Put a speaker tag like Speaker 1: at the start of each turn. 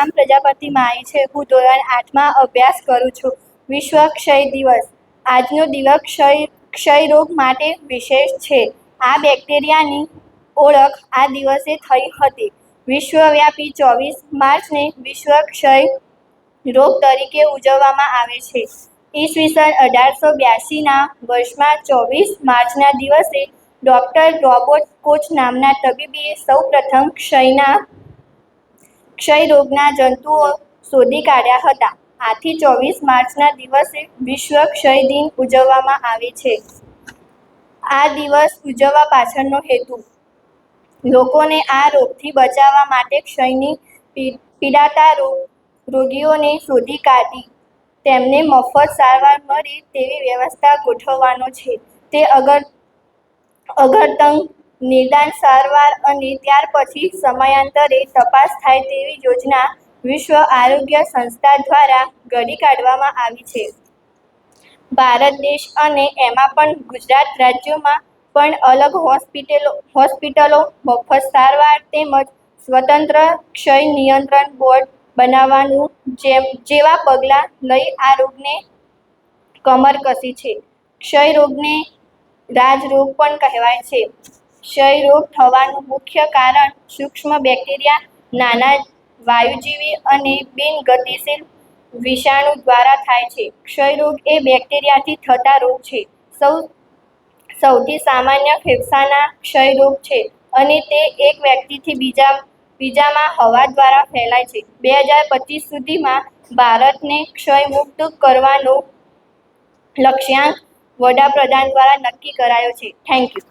Speaker 1: નામ પ્રજાપતિ માઈ છે. હું ધોરણ 8માં અભ્યાસ કરું છું. વિશ્વ ક્ષય દિવસ. આજનો દિવસ ક્ષય રોગ માટે વિશેષ છે. આ બેક્ટેરિયાની ઓળખ આ દિવસે થઈ હતી. વિશ્વવ્યાપી 24 માર્ચને વિશ્વ ક્ષય રોગ તરીકે ઉજવવામાં આવે છે. ઈસવીસન 1882ના વર્ષમાં 24 માર્ચના દિવસે ડૉક્ટર રોબર્ટ કોચ નામના તબીબે સૌપ્રથમ ક્ષય રોગના જંતુઓ શોધી કાઢ્યા હતા. આથી 24 માર્ચના દિવસે વિશ્વ ક્ષય દિન ઉજવવામાં આવે છે. આ દિવસ ઉજવવા પાછળનો હેતુ લોકોને આ રોગથી બચાવવા માટે ક્ષયથી પીડાતા રોગીઓને શોધી કાઢી તેમને મફત સારવાર મળે તેવી વ્યવસ્થા ગોઠવવાનો છે. તે અગત્યનું નિદાન, સારવાર અને ત્યાર પછી સમયાંતરે તપાસ થાય તેવી યોજના વિશ્વ આરોગ્ય સંસ્થા દ્વારા ઘડી કાઢવામાં આવી છે. ભારત દેશ અને એમાં પણ ગુજરાત રાજ્યમાં પણ અલગ હોસ્પિટલો, મફત સારવાર તેમજ સ્વતંત્ર ક્ષય નિયંત્રણ બોર્ડ બનાવવાનું જેવા પગલાં લઈ આ રોગને કમર કસી છે. ક્ષય રોગને રાજરોગ પણ કહેવાય છે. ક્ષય રોગ થવાનું મુખ્ય કારણ સૂક્ષ્મ બેક્ટેરિયા, નાના વાયુજીવી અને બિનગતિશીલ વિષાણુ દ્વારા થાય છે. ક્ષય રોગ એ બેક્ટેરિયાથી થતા રોગ છે. સૌથી સામાન્ય ફેફસાના ક્ષય રોગ છે અને તે એક વ્યક્તિથી બીજામાં હવા દ્વારા ફેલાય છે. 2025 સુધીમાં ભારતને ક્ષય મુક્ત કરવાનો લક્ષ્યાંક વડાપ્રધાન દ્વારા નક્કી કરાયો છે. Thank you.